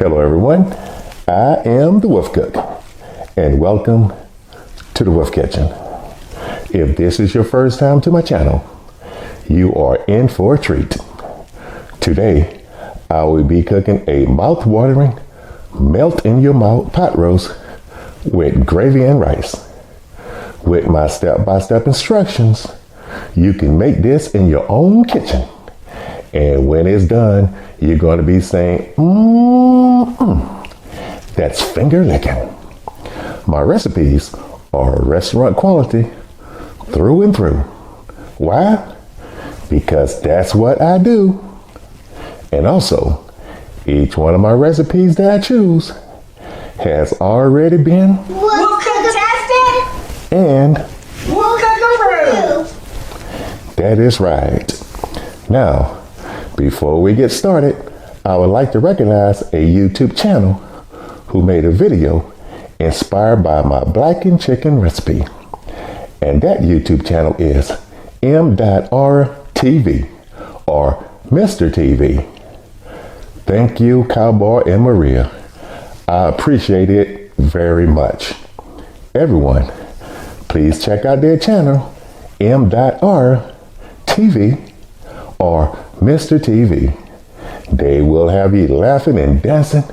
Hello everyone, I am the Wolf Cook, and welcome to the Wolf Kitchen. If this is your first time to my channel, you are in for a treat. Today, I will be cooking a mouth-watering, melt-in-your-mouth pot roast with gravy and rice. With my step-by-step instructions, you can make this in your own kitchen. And when it's done, you're going to be saying, that's finger licking. My recipes are restaurant quality through and through. Why? Because that's what I do. And also, each one of my recipes that I choose has already been wolfcook tested and wolfcook approved. That is right. Now, before we get started, I would like to recognize a YouTube channel who made a video inspired by my blackened chicken recipe. And that YouTube channel is m.r.tv or Mr. TV. Thank you, Cowboy and Maria. I appreciate it very much. Everyone, please check out their channel, m.r.tv or Mr. TV. They will have you laughing and dancing,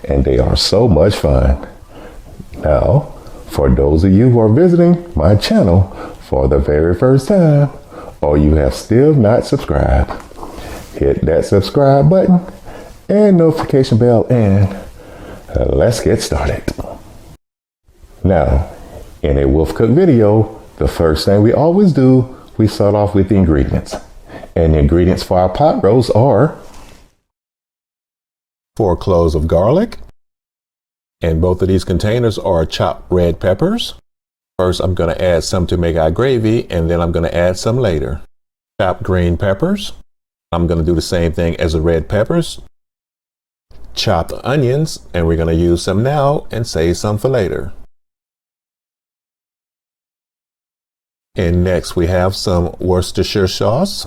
and they are so much fun. Now, for those of you who are visiting my channel for the very first time, or you have still not subscribed, hit that subscribe button and notification bell, and let's get started. Now, in a Wolf Cook video, the first thing we always do, we start off with the ingredients. And the ingredients for our pot roast are 4 cloves of garlic, and both of these containers are chopped red peppers. First, I'm going to add some to make our gravy, and then I'm going to add some later. Chopped green peppers. I'm going to do the same thing as the red peppers. Chopped onions, and we're going to use some now and save some for later. And next we have some Worcestershire sauce,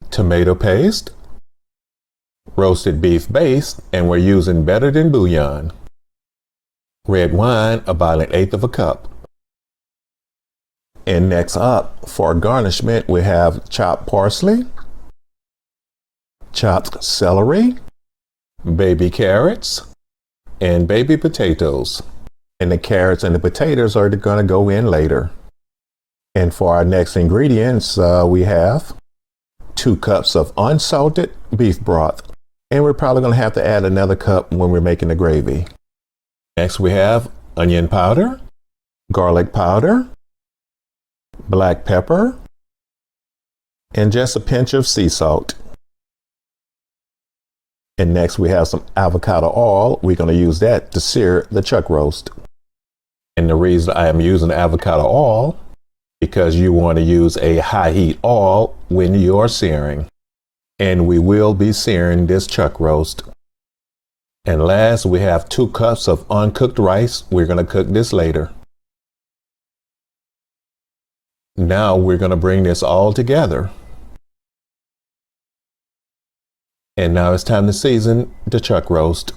tomato paste, roasted beef base, and we're using better than bouillon. Red wine, about 1/8 cup. And next up, for garnishment, we have chopped parsley, chopped celery, baby carrots, and baby potatoes. And the carrots and the potatoes are going to go in later. And for our next ingredients, we have 2 cups of unsalted beef broth. And we're probably going to have to add another cup when we're making the gravy. Next we have onion powder, garlic powder, black pepper, and just a pinch of sea salt. And next we have some avocado oil. We're going to use that to sear the chuck roast. And the reason I am using avocado oil, because you want to use a high heat oil when you are searing. And we will be searing this chuck roast. And last, we have 2 cups of uncooked rice. We're going to cook this later. Now we're going to bring this all together. And now it's time to season the chuck roast.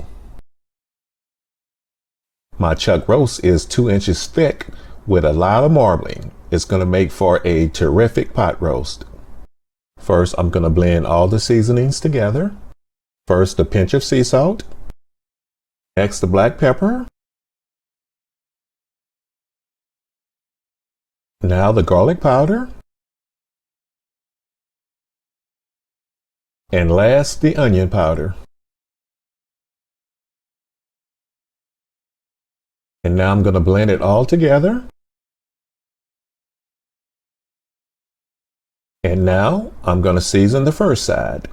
My chuck roast is 2 inches thick with a lot of marbling. It's going to make for a terrific pot roast. First, I'm going to blend all the seasonings together. First, a pinch of sea salt. Next, the black pepper. Now the garlic powder. And last, the onion powder. And now I'm going to blend it all together. And now I'm going to season the first side.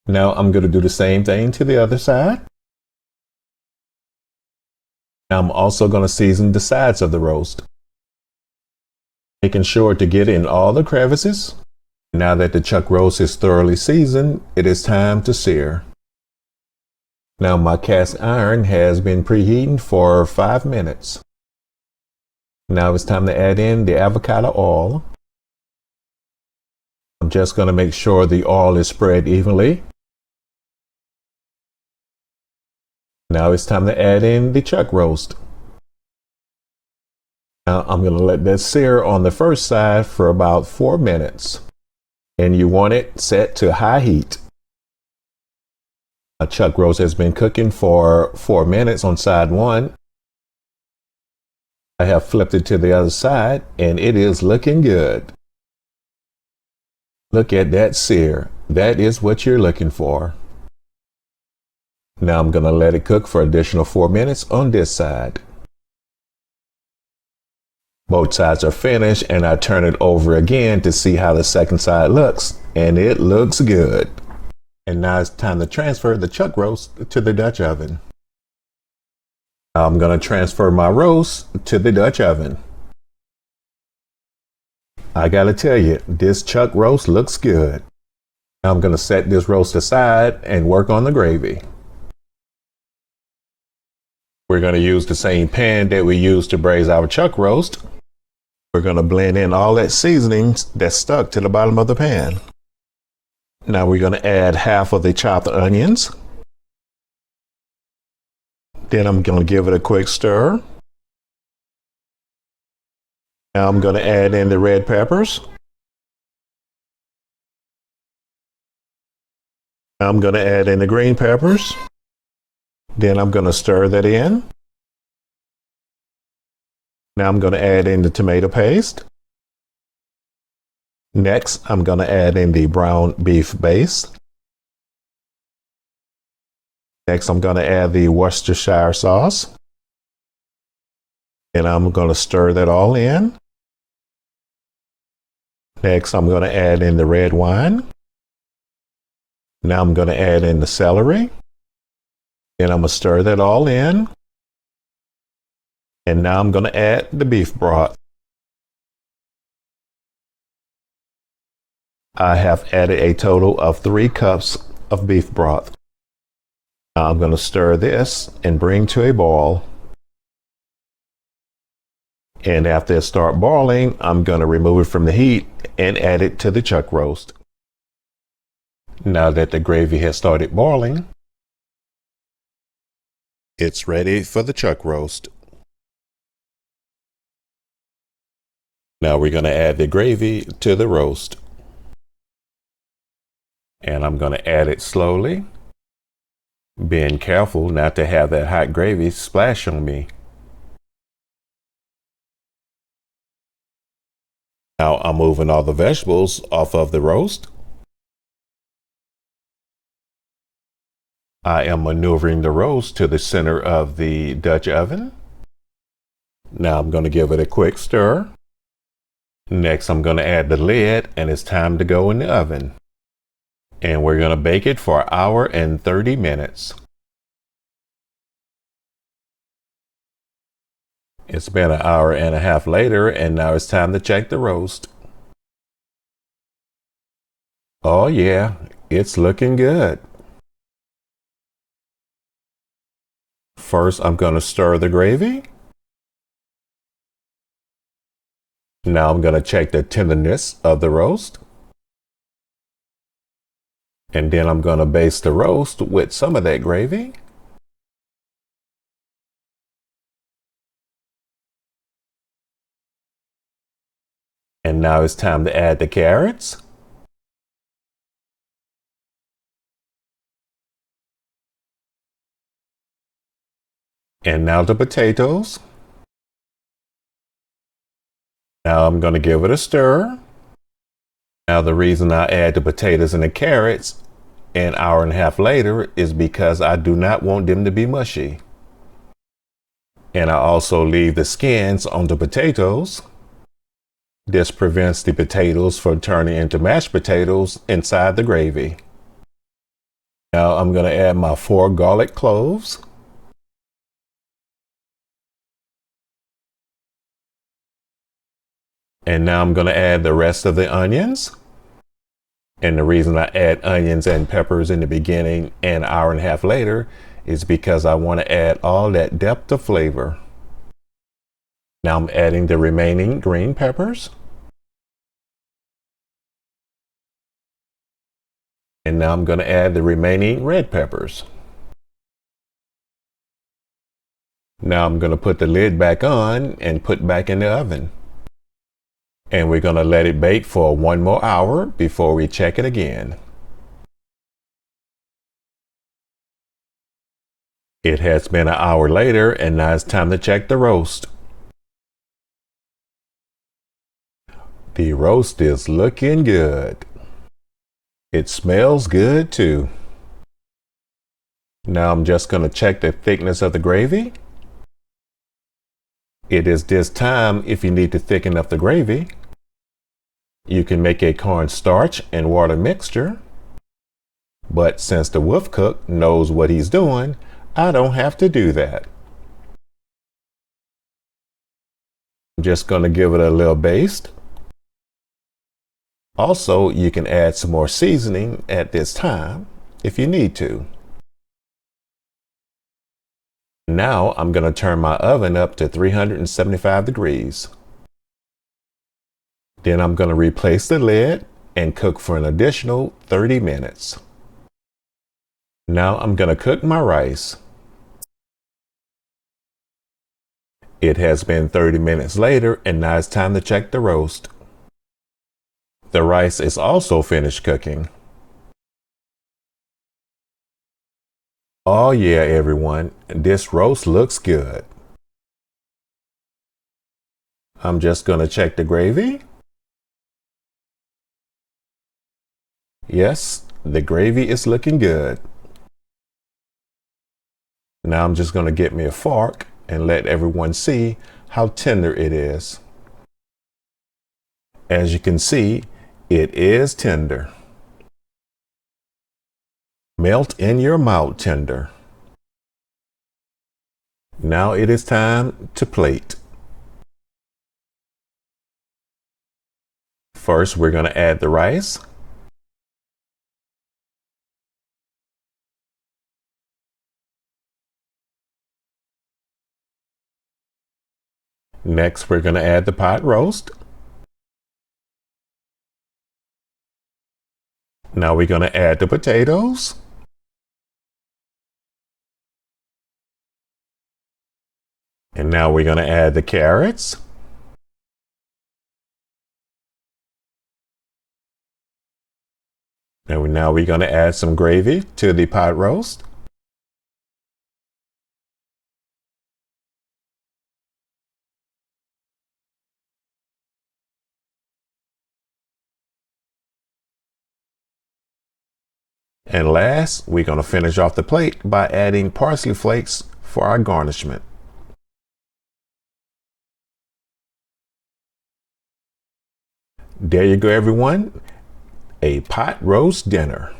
Now I'm going to do the same thing to the other side. Now I'm also going to season the sides of the roast, making sure to get in all the crevices. Now that the chuck roast is thoroughly seasoned, it is time to sear. Now my cast iron has been preheating for 5 minutes. Now it's time to add in the avocado oil. I'm I'm just going to make sure the oil is spread evenly. Now it's time to add in the chuck roast. Now I'm going to let that sear on the first side for about 4 minutes. And you want it set to high heat. A chuck roast has been cooking for 4 minutes on side 1. I have flipped it to the other side and it is looking good. Look at that sear. That is what you're looking for. Now I'm going to let it cook for additional 4 minutes on this side. Both sides are finished and I turn it over again to see how the second side looks, and it looks good. And now it's time to transfer the chuck roast to the Dutch oven. Now I'm going to transfer my roast to the Dutch oven. I gotta tell you, this chuck roast looks good. Now I'm going to set this roast aside and work on the gravy. We're going to use the same pan that we used to braise our chuck roast. We're going to blend in all that seasoning that's stuck to the bottom of the pan. Now we're going to add half of the chopped onions. Then I'm going to give it a quick stir. Now I'm going to add in the red peppers. Now I'm going to add in the green peppers. Then I'm going to stir that in. Now I'm going to add in the tomato paste. Next, I'm going to add in the brown beef base. Next, I'm going to add the Worcestershire sauce. And I'm going to stir that all in. Next, I'm going to add in the red wine. Now I'm going to add in the celery. And I'm going to stir that all in. And now I'm going to add the beef broth. I have added a total of 3 cups of beef broth. Now I'm going to stir this and bring to a boil. And after it starts boiling, I'm going to remove it from the heat and add it to the chuck roast. Now that the gravy has started boiling, it's ready for the chuck roast. Now we're going to add the gravy to the roast. And I'm going to add it slowly, being careful not to have that hot gravy splash on me. Now I'm moving all the vegetables off of the roast. I am maneuvering the roast to the center of the Dutch oven. Now I'm going to give it a quick stir. Next, I'm going to add the lid and it's time to go in the oven. And we're going to bake it for 1 hour and 30 minutes. It's been 1.5 hours later and now it's time to check the roast. Oh yeah, it's looking good. First, I'm going to stir the gravy. Now I'm going to check the tenderness of the roast. And then I'm going to baste the roast with some of that gravy. And now it's time to add the carrots. And now the potatoes. Now I'm going to give it a stir. Now the reason I add the potatoes and the carrots 1.5 hours later is because I do not want them to be mushy. And I also leave the skins on the potatoes. This prevents the potatoes from turning into mashed potatoes inside the gravy. Now I'm going to add my 4 garlic cloves. And now I'm going to add the rest of the onions. And the reason I add onions and peppers in the beginning 1.5 hours later is because I want to add all that depth of flavor. Now I'm adding the remaining green peppers. And now I'm going to add the remaining red peppers. Now I'm going to put the lid back on and put back in the oven. And we're going to let it bake for 1 more hour before we check it again. It has been an hour later, and now it's time to check the roast. The roast is looking good. It smells good too. Now I'm just going to check the thickness of the gravy. It is this time if you need to thicken up the gravy. You can make a cornstarch and water mixture. But since the wolf cook knows what he's doing, I don't have to do that. I'm just going to give it a little baste. Also, you can add some more seasoning at this time if you need to. Now I'm going to turn my oven up to 375 degrees. Then I'm going to replace the lid and cook for an additional 30 minutes. Now I'm going to cook my rice. It has been 30 minutes later, and now it's time to check the roast. The rice is also finished cooking. Oh yeah, everyone, this roast looks good. I'm just going to check the gravy. Yes, the gravy is looking good. Now I'm just going to get me a fork and let everyone see how tender it is. As you can see, it is tender. Melt in your mouth tender. Now it is time to plate. First, we're going to add the rice. Next, we're going to add the pot roast. Now we're going to add the potatoes. And now we're going to add the carrots. And now we're going to add some gravy to the pot roast. And last, we're going to finish off the plate by adding parsley flakes for our garnishment. There you go, everyone. A pot roast dinner.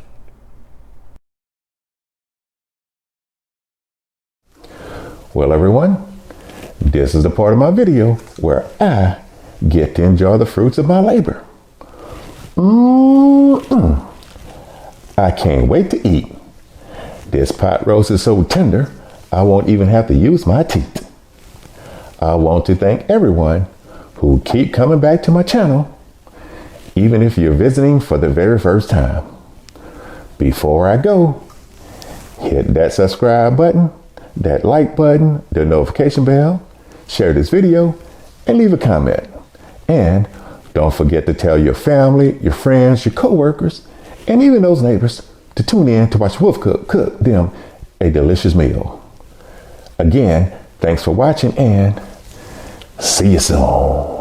Well, everyone, this is the part of my video where I get to enjoy the fruits of my labor. I can't wait to eat. This pot roast is so tender, I won't even have to use my teeth. I want to thank everyone who keep coming back to my channel, even if you're visiting for the very first time. Before I go, hit that subscribe button, that like button, the notification bell, share this video, and leave a comment. And don't forget to tell your family, your friends, your co-workers, and even those neighbors to tune in to watch Wolf Cook cook them a delicious meal. Again, thanks for watching, and see you soon.